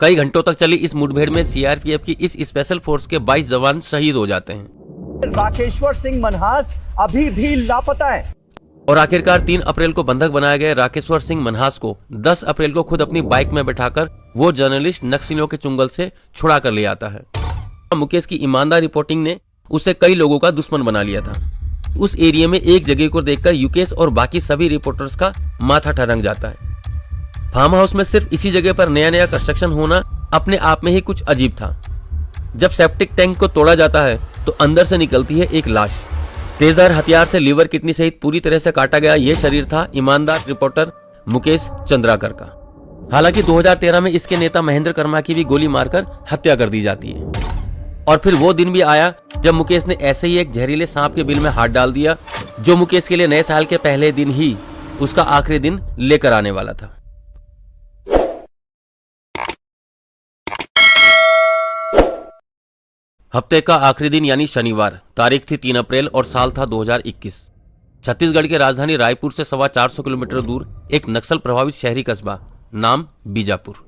कई घंटों तक चली इस मुठभेड़ में सीआरपीएफ की इस स्पेशल फोर्स के 22 जवान शहीद हो जाते हैं। राकेश्वर सिंह मनहास अभी भी लापता है। और आखिरकार 3 अप्रैल को बंधक बनाया गया राकेश्वर सिंह मनहास को 10 अप्रैल को खुद अपनी बाइक में बैठाकर वो जर्नलिस्ट नक्सलियों के चुंगल से छुड़ा कर ले आता है। मुकेश की ईमानदार रिपोर्टिंग ने उसे कई लोगों का दुश्मन बना लिया था। उस एरिया में एक जगह को देखकर युकेश और बाकी सभी रिपोर्टर्स का माथा ठनक जाता है। फार्म हाउस में सिर्फ इसी जगह पर नया नया कंस्ट्रक्शन होना अपने आप में ही कुछ अजीब था। जब सेप्टिक टैंक को तोड़ा जाता है तो अंदर से निकलती है एक लाश। तेजधार हथियार से लीवर किडनी सहित पूरी तरह से काटा गया यह शरीर था ईमानदार रिपोर्टर मुकेश चंद्राकर का। हालांकि 2013 में इसके नेता महेंद्र कर्मा की भी गोली मारकर हत्या कर दी जाती है। और फिर वो दिन भी आया जब मुकेश ने ऐसे ही एक जहरीले सांप के बिल में हाथ डाल दिया, जो मुकेश के लिए नए साल के पहले दिन ही उसका आखिरी दिन लेकर आने वाला था। हफ्ते का आखिरी दिन यानी शनिवार, तारीख थी 3 अप्रैल और साल था 2021। छत्तीसगढ़ के राजधानी रायपुर से 450 किलोमीटर दूर एक नक्सल प्रभावित शहरी कस्बा नाम बीजापुर।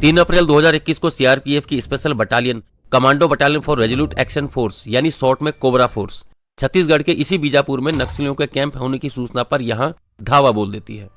3 अप्रैल 2021 को सीआरपीएफ की special battalion commando battalion for resolute action force यानी शॉर्ट में कोबरा फोर्स छत्तीसगढ़ के इसी बीजापुर में नक्सलियों के कैंप होने की सूचना पर यहां धावा बोल देती है।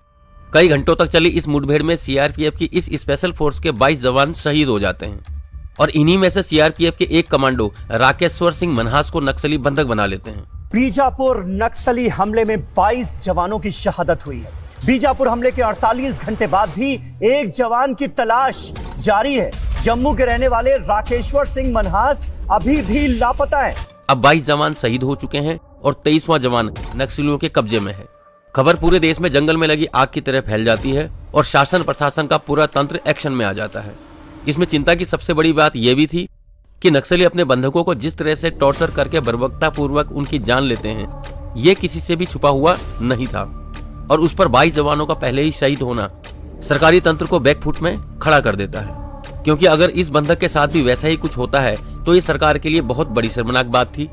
कई घंटों तक चली इस मुठभेड़ में सीआरपीएफ की इस स्पेशल फोर्स के 22 जवान शहीद हो जाते हैं और इन्हीं में से सीआरपीएफ के एक कमांडो राकेश्वर सिंह मनहास को नक्सली बंधक बना लेते हैं। बीजापुर नक्सली हमले में 22 जवानों की शहादत हुई है। बीजापुर हमले के 48 घंटे बाद भी एक जवान की तलाश जारी है। जम्मू के रहने वाले राकेश्वर सिंह मनहास अभी भी लापता है। अब 22 जवान शहीद हो चुके हैं और 23वां जवान नक्सलियों के कब्जे में है। खबर पूरे देश में जंगल में लगी आग की तरह फैल जाती है और शासन प्रशासन का पूरा तंत्र एक्शन में आ जाता है। इसमें चिंता की सबसे बड़ी बात यह भी थी कि नक्सली अपने बंधकों को जिस तरह से टॉर्चर करके बर्बरता पूर्वक उनकी जान लेते हैं, ये किसी से भी छुपा हुआ नहीं था। और उस पर 22 जवानों का पहले ही शहीद होना सरकारी तंत्र को बैकफुट में खड़ा कर देता है, क्योंकि अगर इस बंधक के साथ भी वैसा ही कुछ होता है तो ये सरकार के लिए बहुत बड़ी शर्मनाक बात थी।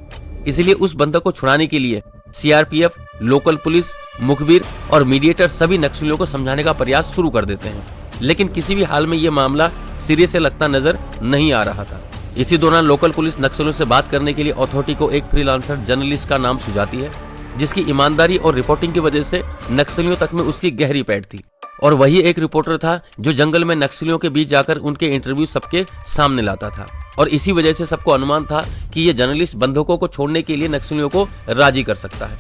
इसलिए उस बंधक को छुड़ाने के लिए सीआरपीएफ, लोकल पुलिस, मुखबिर और मीडिएटर सभी नक्सलियों को समझाने का प्रयास शुरू कर देते हैं, लेकिन किसी भी हाल में ये मामला सिरे से लगता नजर नहीं आ रहा था। इसी दौरान लोकल पुलिस नक्सलियों से बात करने के लिए अथॉरिटी को एक फ्रीलांसर जर्नलिस्ट का नाम सुझाती है, जिसकी ईमानदारी और रिपोर्टिंग की वजह से नक्सलियों तक में उसकी गहरी पैठ थी। और वही एक रिपोर्टर था जो जंगल में नक्सलियों के बीच जाकर उनके इंटरव्यू सबके सामने लाता था। और इसी वजह से सबको अनुमान था कि ये जर्नलिस्ट बंधकों को छोड़ने के लिए नक्सलियों को राजी कर सकता है।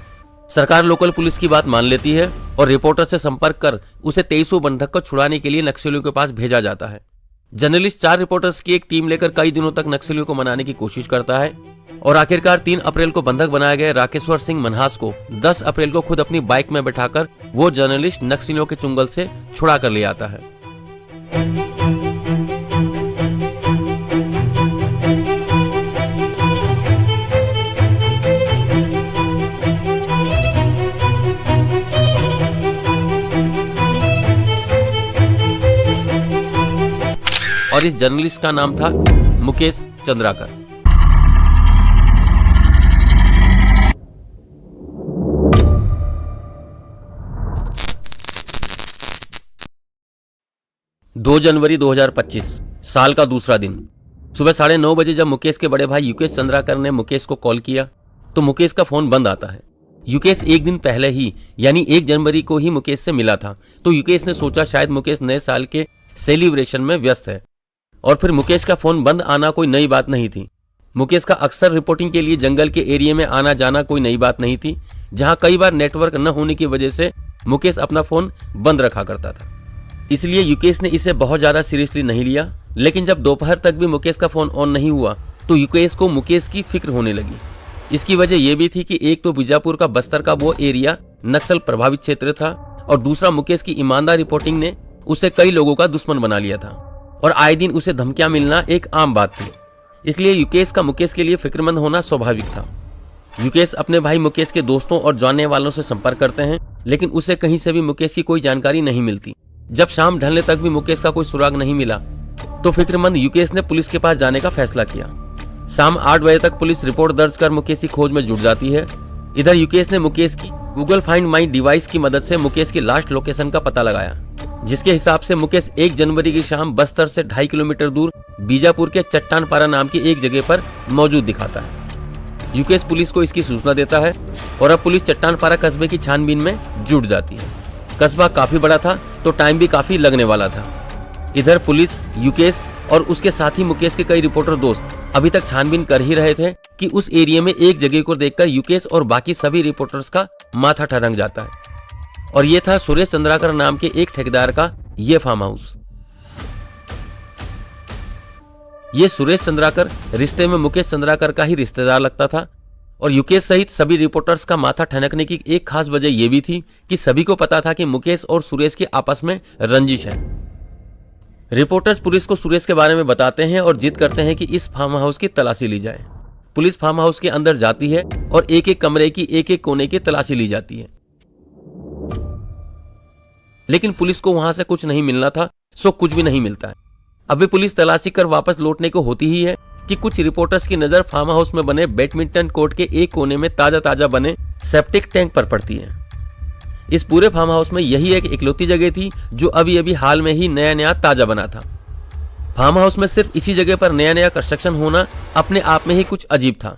सरकार लोकल पुलिस की बात मान लेती है और रिपोर्टर से संपर्क कर उसे 23 बंधक को छुड़ाने के लिए नक्सलियों के पास भेजा जाता है। जर्नलिस्ट 4 रिपोर्टर्स की एक टीम लेकर कई दिनों तक नक्सलियों को मनाने की कोशिश करता है और आखिरकार 3 अप्रैल को बंधक बनाया गया राकेश्वर सिंह मनहास को 10 अप्रैल को खुद अपनी बाइक में बैठाकर वो जर्नलिस्ट नक्सलियों के चुंगल से छुड़ा कर ले आता है। और इस जर्नलिस्ट का नाम था मुकेश चंद्राकर। दो जनवरी 2025 साल का दूसरा दिन सुबह 9:30 बजे जब मुकेश के बड़े भाई युकेश चंद्राकर ने मुकेश को कॉल किया तो मुकेश का फोन बंद आता है। युकेश एक दिन पहले ही यानी 1 जनवरी को ही मुकेश से मिला था, तो युकेश ने सोचा शायद मुकेश नए साल के सेलिब्रेशन में व्यस्त है। और फिर मुकेश का फोन बंद आना कोई नई बात नहीं थी। मुकेश का अक्सर रिपोर्टिंग के लिए जंगल के एरिया में आना जाना कोई नई बात नहीं थी, जहां कई बार नेटवर्क न होने की वजह से मुकेश अपना फोन बंद रखा करता था। इसलिए युकेश ने इसे बहुत ज्यादा सीरियसली नहीं लिया। लेकिन जब दोपहर तक भी मुकेश का फोन ऑन नहीं हुआ तो युकेश को मुकेश की फिक्र होने लगी। इसकी वजह यह भी थी कि एक तो बीजापुर का बस्तर का वो एरिया नक्सल प्रभावित क्षेत्र था और दूसरा मुकेश की ईमानदार रिपोर्टिंग ने उसे कई लोगों का दुश्मन बना लिया था और आए दिन उसे धमकियां मिलना एक आम बात थी। इसलिए युकेश का मुकेश के लिए फिक्रमंद होना स्वाभाविक था। युकेश अपने भाई मुकेश के दोस्तों और जानने वालों से संपर्क करते हैं, लेकिन उसे कहीं से भी मुकेश की कोई जानकारी नहीं मिलती। जब शाम ढलने तक भी मुकेश का कोई सुराग नहीं मिला तो फिक्रमंद युकेश ने पुलिस के पास जाने का फैसला किया। शाम 8 बजे तक पुलिस रिपोर्ट दर्ज कर मुकेश की खोज में जुट जाती है। इधर युकेश ने मुकेश की गूगल फाइंड माई डिवाइस की मदद से मुकेश की लास्ट लोकेशन का पता लगाया। जिसके हिसाब से मुकेश 1 जनवरी की शाम बस्तर से 2.5 किलोमीटर दूर बीजापुर के चट्टानपारा नाम की एक जगह पर मौजूद दिखाता है। युकेश पुलिस को इसकी सूचना देता है और अब पुलिस चट्टानपारा कस्बे की छानबीन में जुट जाती है। कस्बा काफी बड़ा था तो टाइम भी काफी लगने वाला था। इधर पुलिस, युकेश और उसके साथी मुकेश के कई रिपोर्टर दोस्त अभी तक छानबीन कर ही रहे थे कि उस एरिया में एक जगह को देखकर युकेश और बाकी सभी रिपोर्टर्स का माथा ठरक जाता है और ये था सुरेश चंद्राकर नाम के एक ठेकेदार का ये फार्म हाउस। ये सुरेश चंद्राकर रिश्ते में मुकेश चंद्राकर का ही रिश्तेदार लगता था और युकेश सहित सभी रिपोर्टर्स का माथा ठनकने की एक खास वजह यह भी थी कि सभी को पता था कि मुकेश और सुरेश के आपस में रंजिश है। रिपोर्टर्स पुलिस को सुरेश के बारे में बताते हैं और जिद करते हैं कि इस फार्म हाउस की तलाशी ली जाए। पुलिस फार्म हाउस के अंदर जाती है और एक एक कमरे की एक एक कोने की तलाशी ली जाती है, लेकिन पुलिस को वहां से कुछ नहीं मिलना था, सो कुछ भी नहीं मिलता है। अभी पुलिस तलाशी कर वापस लौटने को होती ही है कि कुछ रिपोर्टर्स की नजर फार्म हाउस में बने बैडमिंटन कोर्ट के एक कोने में ताजा ताजा बने सेप्टिक टैंक पर पड़ती है। इस पूरे फार्म हाउस में यही एक इकलौती जगह थी जो अभी अभी हाल में ही नया नया ताजा बना था। फार्म हाउस में सिर्फ इसी जगह पर नया नया कंस्ट्रक्शन होना अपने आप में ही कुछ अजीब था।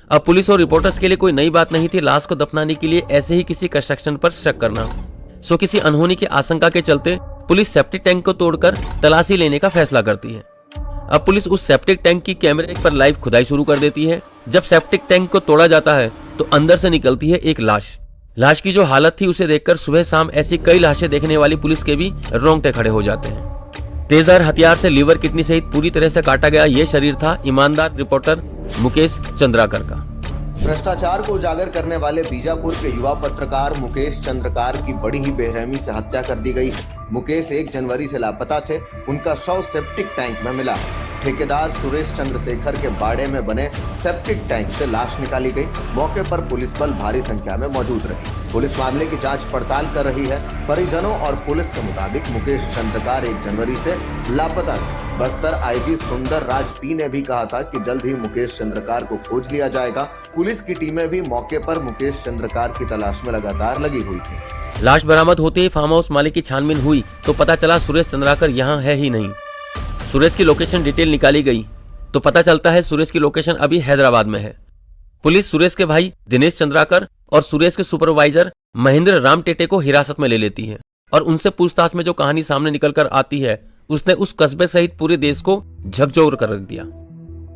अब पुलिस और रिपोर्टर्स के लिए कोई नई बात नहीं थी लाश को दफनाने के लिए ऐसे ही किसी कंस्ट्रक्शन पर शक करना। सो किसी अनहोनी की आशंका के चलते पुलिस सेप्टिक टैंक को तोड़कर तलाशी लेने का फैसला करती है। अब पुलिस उस सेप्टिक टैंक की कैमरे पर लाइव खुदाई शुरू कर देती है। जब सेप्टिक टैंक को तोड़ा जाता है तो अंदर से निकलती है एक लाश। लाश की जो हालत थी उसे देखकर सुबह शाम ऐसी कई लाशें देखने वाली पुलिस के भी रोंगटे खड़े हो जाते हैं। तेजधार हथियार से लीवर, किडनी सहित पूरी तरह से काटा गया ये शरीर था ईमानदार रिपोर्टर मुकेश चंद्राकर का। भ्रष्टाचार को उजागर करने वाले बीजापुर के युवा पत्रकार मुकेश चंद्राकर की बड़ी ही बेरहमी से हत्या कर दी गई। मुकेश 1 जनवरी से लापता थे। उनका शव सेप्टिक टैंक में मिला। ठेकेदार सुरेश चंद्रशेखर के बाड़े में बने सेप्टिक टैंक से लाश निकाली गई। मौके पर पुलिस बल भारी संख्या में मौजूद रही। पुलिस मामले की जांच पड़ताल कर रही है। परिजनों और पुलिस के मुताबिक मुकेश चंद्राकर 1 जनवरी से लापता थे। बस्तर आईजी सुंदर राज पी ने भी कहा था कि जल्द ही मुकेश चंद्राकर को खोज लिया जाएगा। पुलिस की टीमें भी मौके पर मुकेश चंद्राकर की तलाश में लगातार लगी हुई थी। लाश बरामद होते ही फार्म हाउस मालिक की छानबीन हुई तो पता चला सुरेश चंद्राकर यहाँ है ही नहीं। सुरेश की लोकेशन डिटेल निकाली गई तो पता चलता है सुरेश की लोकेशन अभी हैदराबाद में है। पुलिस सुरेश के भाई दिनेश चंद्राकर और सुरेश के सुपरवाइजर महेंद्र राम टेटे को हिरासत में ले लेती है और उनसे पूछताछ में जो कहानी सामने निकल कर आती है उसने उस कस्बे सहित पूरे देश को झकझोर कर रख दिया।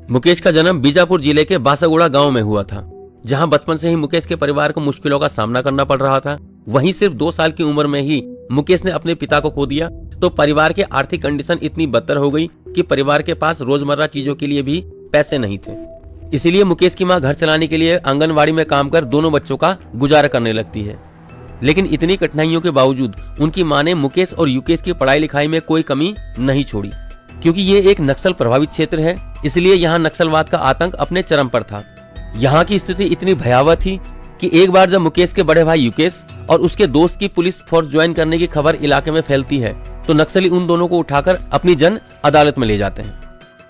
मुकेश का जन्म बीजापुर जिले के बासागुड़ा गांव में हुआ था, जहां बचपन से ही मुकेश के परिवार को मुश्किलों का सामना करना पड़ रहा था। वहीं सिर्फ 2 साल की उम्र में ही मुकेश ने अपने पिता को खो दिया तो परिवार की आर्थिक कंडीशन इतनी बदतर हो गई कि परिवार के पास रोजमर्रा चीजों के लिए भी पैसे नहीं थे। इसीलिए मुकेश की मां घर चलाने के लिए आंगनवाड़ी में काम कर दोनों बच्चों का गुजारा करने लगती है। लेकिन इतनी कठिनाइयों के बावजूद उनकी मां ने मुकेश और युकेश की पढ़ाई लिखाई में कोई कमी नहीं छोड़ी। क्योंकि ये एक नक्सल प्रभावित क्षेत्र है, इसलिए यहाँ नक्सलवाद का आतंक अपने चरम पर था। यहाँ की स्थिति इतनी भयावह थी कि एक बार जब मुकेश के बड़े भाई युकेश और उसके दोस्त की पुलिस फोर्स ज्वाइन करने की खबर इलाके में फैलती है तो नक्सली उन दोनों को उठाकर अपनी जन अदालत में ले जाते हैं।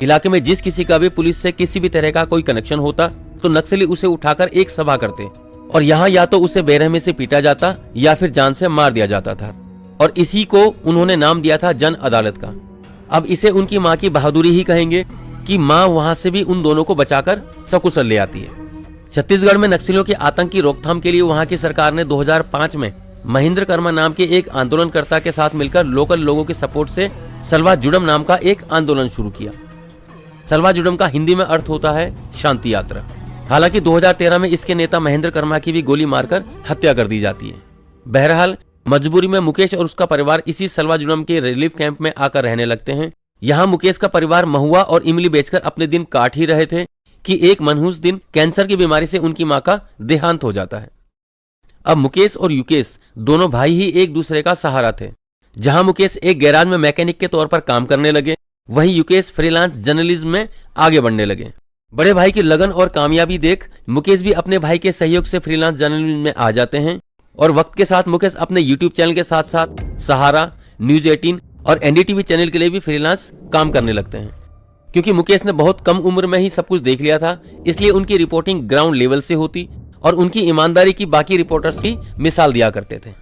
इलाके में जिस किसी का भी पुलिस से किसी भी तरह का कोई कनेक्शन होता तो नक्सली उसे उठाकर एक सभा करते और यहाँ या तो उसे बेरहमी से पीटा जाता या फिर जान से मार दिया जाता था। और इसी को उन्होंने नाम दिया था जन अदालत का। अब इसे उनकी माँ की बहादुरी ही कहेंगे कि माँ वहां से भी उन दोनों को बचाकर सकुशल ले आती है। छत्तीसगढ़ में नक्सलियों के आतंक की रोकथाम के लिए वहां की सरकार ने 2005 में महेंद्र कर्मा नाम के एक आंदोलनकर्ता के साथ मिलकर लोकल लोगों के सपोर्ट से सलवा जुडम नाम का एक आंदोलन शुरू किया। सलवा जुडम का हिंदी में अर्थ होता है शांति यात्रा। हालांकि 2013 में इसके नेता महेंद्र कर्मा की भी गोली मारकर हत्या कर दी जाती है। बहरहाल मजबूरी में मुकेश और उसका परिवार इसी सलवा जुडम के रिलीफ कैंप में आकर रहने लगते हैं। यहाँ मुकेश का परिवार महुआ और इमली बेचकर अपने दिन काट ही रहे थे कि एक मनहूस दिन कैंसर की बीमारी से उनकी मां का देहांत हो जाता है। अब मुकेश और युकेश दोनों भाई ही एक दूसरे का सहारा थे। जहां मुकेश एक गैराज में मैकेनिक के तौर पर काम करने लगे, वहीं युकेश फ्रीलांस जर्नलिज्म में आगे बढ़ने लगे। बड़े भाई की लगन और कामयाबी देख मुकेश भी अपने भाई के सहयोग से फ्रीलांस जर्नलिज्म में आ जाते हैं और वक्त के साथ मुकेश अपने यूट्यूब चैनल के साथ साथ सहारा, न्यूज 18 और एनडीटीवी चैनल के लिए भी फ्रीलांस काम करने लगते हैं। क्योंकि मुकेश ने बहुत कम उम्र में ही सब कुछ देख लिया था, इसलिए उनकी रिपोर्टिंग ग्राउंड लेवल से होती और उनकी ईमानदारी की बाकी रिपोर्टर्स की मिसाल दिया करते थे।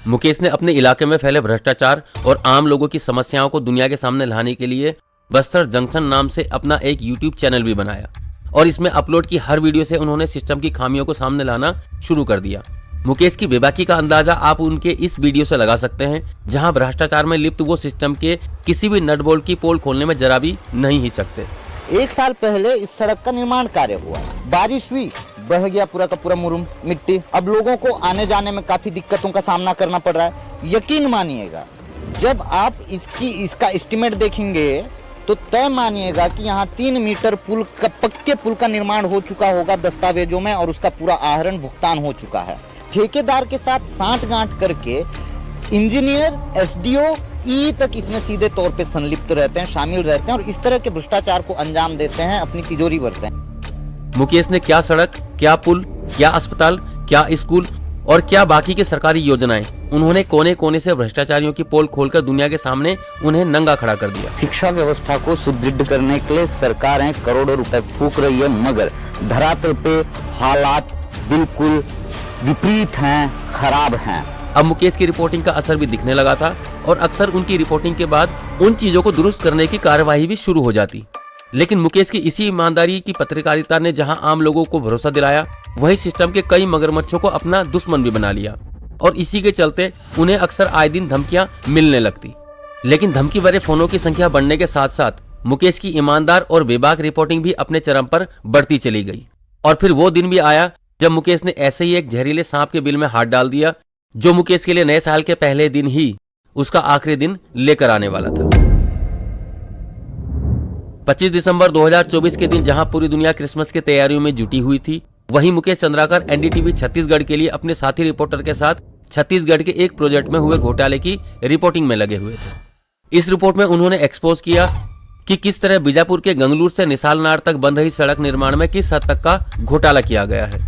मुकेश ने अपने इलाके में फैले भ्रष्टाचार और आम लोगों की समस्याओं को दुनिया के सामने लाने के लिए बस्तर जंक्शन नाम से अपना एक यूट्यूब चैनल भी बनाया और इसमें अपलोड की हर वीडियो से उन्होंने सिस्टम की खामियों को सामने लाना शुरू कर दिया। मुकेश की बेबाकी का अंदाजा आप उनके इस वीडियो से लगा सकते हैं, जहां भ्रष्टाचार में लिप्त वो सिस्टम के किसी भी नट बोल्ट की पोल खोलने में जरा भी नहीं हिचकते सकते। 1 साल पहले इस सड़क का निर्माण कार्य हुआ, बारिश हुई, बह गया पूरा का पूरा मुरुम मिट्टी। अब लोगों को आने जाने में काफी दिक्कतों का सामना करना पड़ रहा है। यकीन मानिएगा, जब आप इसका एस्टिमेट देखेंगे तो तय मानिएगा कि यहाँ 3 मीटर पक्के पुल का निर्माण हो चुका होगा दस्तावेजों में, और उसका पूरा आहरण भुगतान हो चुका है। ठेकेदार के साथ सांठ-गांठ करके इंजीनियर, एसडीओ, ई तक इसमें सीधे तौर पे संलिप्त रहते हैं, शामिल रहते हैं और इस तरह के भ्रष्टाचार को अंजाम देते हैं, अपनी तिजोरी भरते हैं। मुकेश ने क्या सड़क, क्या पुल, क्या अस्पताल, क्या स्कूल और क्या बाकी की सरकारी योजनाएं, उन्होंने कोने कोने से भ्रष्टाचारियों की पोल खोलकर दुनिया के सामने उन्हें नंगा खड़ा कर दिया। शिक्षा व्यवस्था को सुदृढ़ करने के लिए सरकारें करोड़ों रुपए फूंक रही है, मगर धरातल पे हालात बिल्कुल विपरीत हैं, खराब हैं। अब मुकेश की रिपोर्टिंग का असर भी दिखने लगा था और अक्सर उनकी रिपोर्टिंग के बाद उन चीजों को दुरुस्त करने की कार्यवाही भी शुरू हो जाती। लेकिन मुकेश की इसी ईमानदारी की पत्रकारिता ने जहां आम लोगों को भरोसा दिलाया, वही सिस्टम के कई मगरमच्छों को अपना दुश्मन भी बना लिया और इसी के चलते उन्हें अक्सर आए दिन धमकियां मिलने लगती। लेकिन धमकी भरे फोनों की संख्या बढ़ने के साथ साथ मुकेश की ईमानदार और बेबाक रिपोर्टिंग भी अपने चरम पर बढ़ती चली गई। और फिर वो दिन भी आया जब मुकेश ने ऐसे ही एक जहरीले सांप के बिल में हाथ डाल दिया, जो मुकेश के लिए नए साल के पहले दिन ही उसका आखिरी दिन लेकर आने वाला था। 25 दिसंबर 2024 के दिन जहां पूरी दुनिया क्रिसमस की तैयारियों में जुटी हुई थी, वहीं मुकेश चंद्राकर एनडीटीवी छत्तीसगढ़ के लिए अपने साथी रिपोर्टर के साथ छत्तीसगढ़ के एक प्रोजेक्ट में हुए घोटाले की रिपोर्टिंग में लगे हुए थे। इस रिपोर्ट में उन्होंने एक्सपोज किया कि किस तरह बीजापुर के गंगलूर से निसालनार तक बन रही सड़क निर्माण में किस हद तक का घोटाला किया गया है।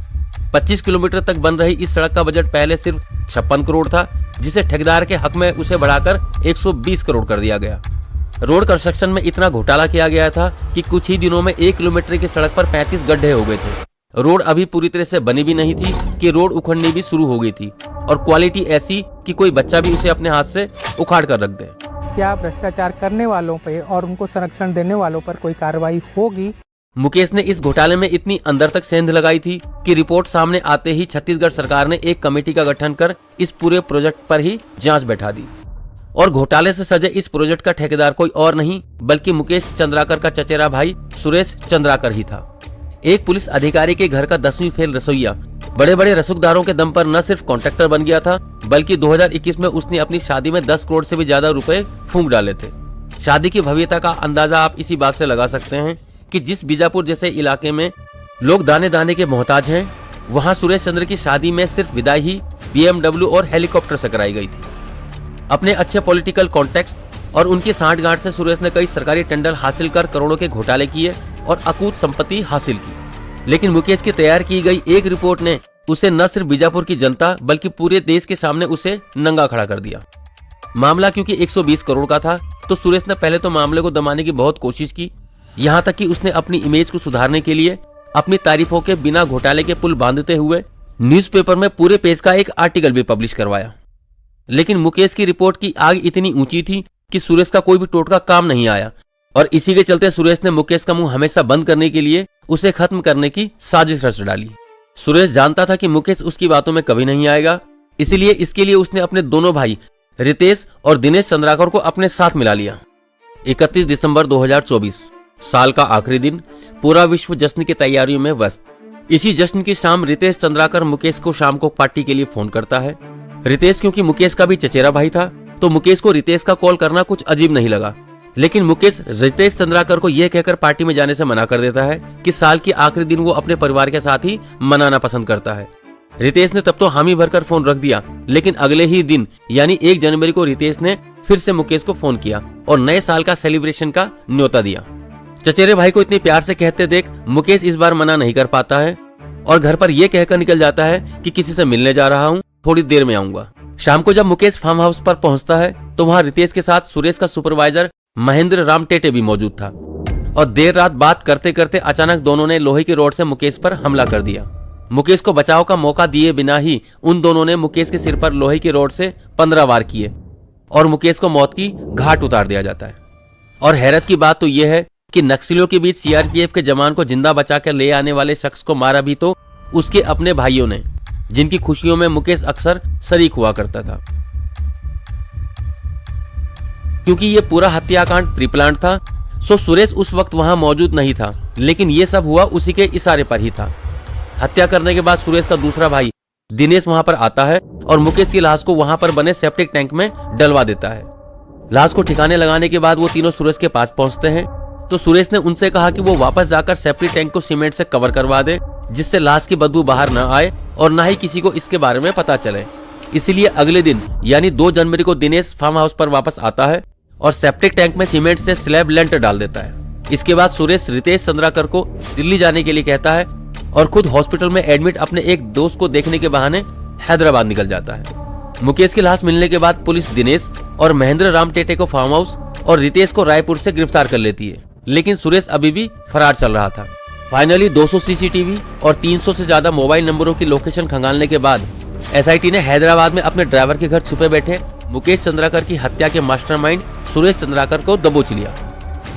25 किलोमीटर तक बन रही इस सड़क का बजट पहले सिर्फ 56 करोड़ था, जिसे ठेकेदार के हक में उसे बढ़ाकर 120 करोड़ कर दिया गया। रोड कंस्ट्रक्शन में इतना घोटाला किया गया था कि कुछ ही दिनों में 1 किलोमीटर की सड़क पर 35 गड्ढे हो गए थे। रोड अभी पूरी तरह से बनी भी नहीं थी कि रोड उखड़नी भी शुरू हो गई थी और क्वालिटी ऐसी कि कोई बच्चा भी उसे अपने हाथ से उखाड़ कर रख दे। क्या भ्रष्टाचार करने वालों पे और उनको संरक्षण देने वालों पर कोई कार्रवाई होगी? मुकेश ने इस घोटाले में इतनी अंदर तक सेंध लगाई थी कि रिपोर्ट सामने आते ही छत्तीसगढ़ सरकार ने एक कमेटी का गठन कर इस पूरे प्रोजेक्ट पर ही जांच बैठा दी और घोटाले से सजे इस प्रोजेक्ट का ठेकेदार कोई और नहीं बल्कि मुकेश चंद्राकर का चचेरा भाई सुरेश चंद्राकर ही था। एक पुलिस अधिकारी के घर का 10वीं फेल रसोईया बड़े बड़े रसूखदारों के दम पर न सिर्फ कॉन्ट्रैक्टर बन गया था, बल्कि 2021 में उसने अपनी शादी में 10 करोड़ से भी ज्यादा रुपए फूंक डाले थे। शादी की भव्यता का अंदाजा आप इसी बात से लगा सकते हैं कि जिस बीजापुर जैसे इलाके में लोग दाने दाने के मोहताज हैं, वहां सुरेश चंद्र की शादी में सिर्फ विदाई ही BMW और हेलीकॉप्टर से कराई गई थी। अपने अच्छे पॉलिटिकल कॉन्टेक्ट और उनकी सांठगांठ से सुरेश ने कई सरकारी टेंडर हासिल कर करोड़ों के घोटाले किए और अकूत संपत्ति हासिल की। लेकिन मुकेश की तैयार की गई एक रिपोर्ट ने उसे न सिर्फ बीजापुर की जनता बल्कि पूरे देश के सामने उसे नंगा खड़ा कर दिया। मामला क्योंकि 120 करोड़ का था, तो सुरेश ने पहले तो मामले को दबाने की बहुत कोशिश की, यहाँ तक कि उसने अपनी इमेज को सुधारने के लिए अपनी तारीफों के बिना घोटाले के पुल बांधते हुए न्यूज़पेपर में पूरे पेज का एक आर्टिकल भी पब्लिश करवाया। लेकिन मुकेश की रिपोर्ट की आग इतनी ऊंची थी कि सुरेश का कोई भी टोटका काम नहीं आया और इसी के चलते सुरेश ने मुकेश का मुंह हमेशा बंद करने के लिए उसे खत्म करने की साजिश रच डाली। सुरेश जानता था कि मुकेश उसकी बातों में कभी नहीं आएगा, इसीलिए इसके लिए उसने अपने दोनों भाई रितेश और दिनेश चंद्राकर को अपने साथ मिला लिया। 31 दिसंबर 2024 साल का आखिरी दिन, पूरा विश्व जश्न की तैयारियों में व्यस्त। इसी जश्न की शाम रितेश चंद्राकर मुकेश को शाम को पार्टी के लिए फोन करता है। रितेश क्योंकि मुकेश का भी चचेरा भाई था, तो मुकेश को रितेश का कॉल करना कुछ अजीब नहीं लगा। लेकिन मुकेश रितेश चंद्राकर को यह कहकर पार्टी में जाने से मना कर देता है कि साल के आखिरी दिन वो अपने परिवार के साथ ही मनाना पसंद करता है। रितेश ने तब तो हामी भरकर फोन रख दिया, लेकिन अगले ही दिन यानी 1 जनवरी को रितेश ने फिर से मुकेश को फोन किया और नए साल का सेलिब्रेशन का न्योता दिया। चचेरे भाई को इतने प्यार से कहते देख मुकेश इस बार मना नहीं कर पाता है और घर पर यह कहकर निकल जाता है कि किसी से मिलने जा रहा हूँ, थोड़ी देर में आऊंगा। शाम को जब मुकेश फार्म हाउस पर पहुंचता है तो वहां रितेश के साथ सुरेश का सुपरवाइजर महेंद्र राम टेटे भी मौजूद था और देर रात बात करते करते अचानक दोनों ने लोहे की रॉड से मुकेश पर हमला कर दिया। मुकेश को बचाव का मौका दिए बिना ही उन दोनों ने मुकेश के सिर पर लोहे की रॉड से 15 वार किए और मुकेश को मौत की घाट उतार दिया जाता है। और हैरत की बात तो यह है कि नक्सलियों के बीच सीआरपीएफ के जवान को जिंदा बचाकर ले आने वाले शख्स को मारा भी तो उसके अपने भाइयों ने, जिनकी खुशियों में मुकेश अक्सर शरीक हुआ करता था। क्योंकि ये पूरा हत्याकांड प्री प्लान था, सो सुरेश उस वक्त वहां मौजूद नहीं था, लेकिन ये सब हुआ उसी के इशारे पर ही था। हत्या करने के बाद सुरेश का दूसरा भाई दिनेश वहां पर आता है और मुकेश की लाश को वहां पर बने सेप्टिक टैंक में डलवा देता है। लाश को ठिकाने लगाने के बाद वो तीनों सुरेश के पास पहुंचते हैं, तो सुरेश ने उनसे कहा कि वो वापस जाकर सेप्टिक टैंक को सीमेंट से कवर करवा दे, जिससे लाश की बदबू बाहर न आए और न ही किसी को इसके बारे में पता चले। इसीलिए अगले दिन यानी 2 जनवरी को दिनेश फार्म हाउस पर वापस आता है और सेप्टिक टैंक में सीमेंट से स्लैब लेंटर डाल देता है। इसके बाद सुरेश रितेश चंद्राकर को दिल्ली जाने के लिए कहता है और खुद हॉस्पिटल में एडमिट अपने एक दोस्त को देखने के बहाने हैदराबाद निकल जाता है। मुकेश की लाश मिलने के बाद पुलिस दिनेश और महेंद्र राम टेटे को फार्म हाउस और रितेश को रायपुर से गिरफ्तार कर लेती है, लेकिन सुरेश अभी भी फरार चल रहा था। फाइनली 200 सीसीटीवी और 300 से ज्यादा मोबाइल नंबरों की लोकेशन खंगालने के बाद एसआईटी ने हैदराबाद में अपने ड्राइवर के घर छुपे बैठे मुकेश चंद्राकर की हत्या के मास्टरमाइंड सुरेश चंद्राकर को दबोच लिया।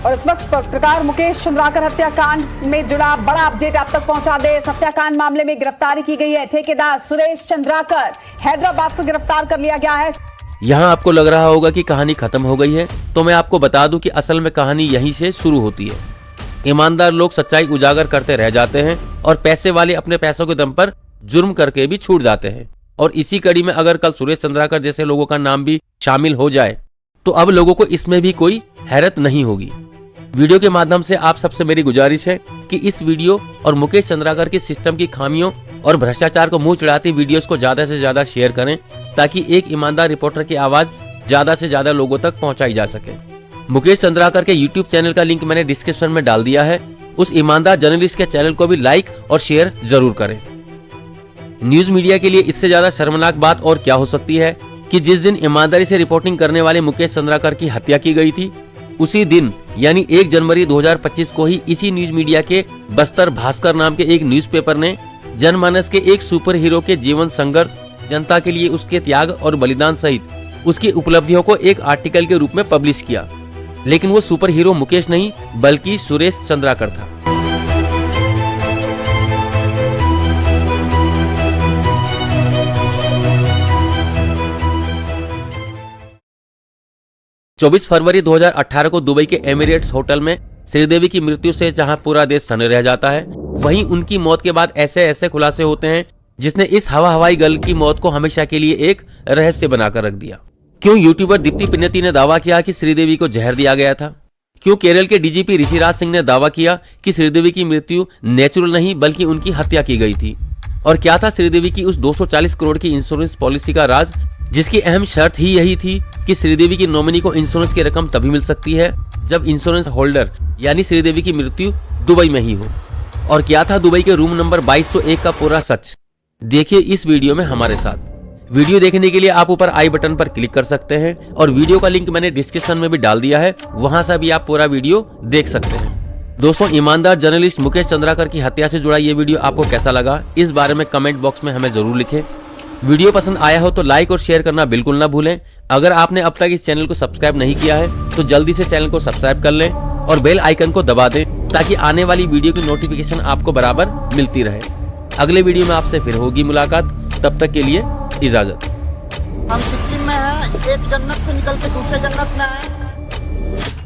और इस वक्त पत्रकार मुकेश चंद्राकर हत्याकांड में जुड़ा बड़ा अपडेट आप तक पहुंचा दे। इस हत्याकांड मामले में गिरफ्तारी की गई है। ठेकेदार सुरेश चंद्राकर हैदराबाद से गिरफ्तार कर लिया गया है। यहाँ आपको लग रहा होगा कि कहानी खत्म हो गई है, तो मैं आपको बता दूं कि असल में कहानी यहीं से शुरू होती है। ईमानदार लोग सच्चाई उजागर करते रह जाते हैं और पैसे वाले अपने पैसों के दम पर जुर्म करके भी छूट जाते हैं। और इसी कड़ी में अगर कल सुरेश चंद्राकर जैसे लोगों का नाम भी शामिल हो जाए तो अब लोगों को इसमें भी कोई हैरत नहीं होगी। वीडियो के माध्यम से आप सबसे मेरी गुजारिश है कि इस वीडियो और मुकेश चंद्राकर की सिस्टम की खामियों और भ्रष्टाचार को मुंह चिढ़ाती वीडियोस को ज्यादा से ज्यादा शेयर करें, ताकि एक ईमानदार रिपोर्टर की आवाज ज्यादा से ज्यादा लोगों तक पहुंचाई जा सके। मुकेश चंद्राकर के YouTube चैनल का लिंक मैंने डिस्क्रिप्शन में डाल दिया है। उस ईमानदार जर्नलिस्ट के चैनल को भी लाइक और शेयर जरूर करें। न्यूज मीडिया के लिए इससे ज्यादा शर्मनाक बात और क्या हो सकती है कि जिस दिन ईमानदारी से रिपोर्टिंग करने वाले मुकेश चंद्राकर की हत्या की गई थी, उसी दिन यानी 1 जनवरी 2025 को ही इसी न्यूज मीडिया के बस्तर भास्कर नाम के एक न्यूज़पेपर ने जनमानस के एक सुपर हीरो के जीवन संघर्ष, जनता के लिए उसके त्याग और बलिदान सहित उसकी उपलब्धियों को एक आर्टिकल के रूप में पब्लिश किया। लेकिन वो सुपर हीरो मुकेश नहीं बल्कि सुरेश चंद्राकर था। चौबीस फरवरी 2018 को दुबई के एमिरेट्स होटल में श्रीदेवी की मृत्यु से जहां पूरा देश सने रह जाता है, वहीं उनकी मौत के बाद ऐसे ऐसे खुलासे होते हैं जिसने इस हवाई गर्ल की मौत को हमेशा के लिए एक रहस्य बनाकर रख दिया। क्यों यूट्यूबर दीप्ति पिन्नेती ने दावा किया कि श्रीदेवी को जहर दिया गया था? क्यों केरल के डीजीपी ऋषिराज सिंह ने दावा किया कि श्रीदेवी की मृत्यु नेचुरल नहीं बल्कि उनकी हत्या की गई थी? और क्या था श्रीदेवी की उस 240 करोड़ की इंश्योरेंस पॉलिसी का राज, जिसकी अहम शर्त ही यही थी कि श्रीदेवी की नॉमिनी को इंश्योरेंस की रकम तभी मिल सकती है जब इंश्योरेंस होल्डर यानी श्रीदेवी की मृत्यु दुबई में ही हो? और क्या था दुबई के रूम नंबर 2201 का पूरा सच? देखिए इस वीडियो में हमारे साथ। वीडियो देखने के लिए आप ऊपर आई बटन पर क्लिक कर सकते हैं और वीडियो का लिंक मैंने डिस्क्रिप्शन में भी डाल दिया है, वहां से भी आप पूरा वीडियो देख सकते हैं। दोस्तों, ईमानदार जर्नलिस्ट मुकेश चंद्राकर की हत्या से जुड़ा ये वीडियो आपको कैसा लगा, इस बारे में कमेंट बॉक्स में हमें जरूर लिखें। वीडियो पसंद आया हो तो लाइक और शेयर करना बिल्कुल ना भूलें। अगर आपने अब तक इस चैनल को सब्सक्राइब नहीं किया है तो जल्दी से चैनल को सब्सक्राइब कर लें और बेल आइकन को दबा दें, ताकि आने वाली वीडियो की नोटिफिकेशन आपको बराबर मिलती रहे। अगले वीडियो में आपसे फिर होगी मुलाकात, तब तक के लिए इजाजत। हम सिक्किम में हैं, एक जन्नत से निकल के दूसरे जन्नत में आए।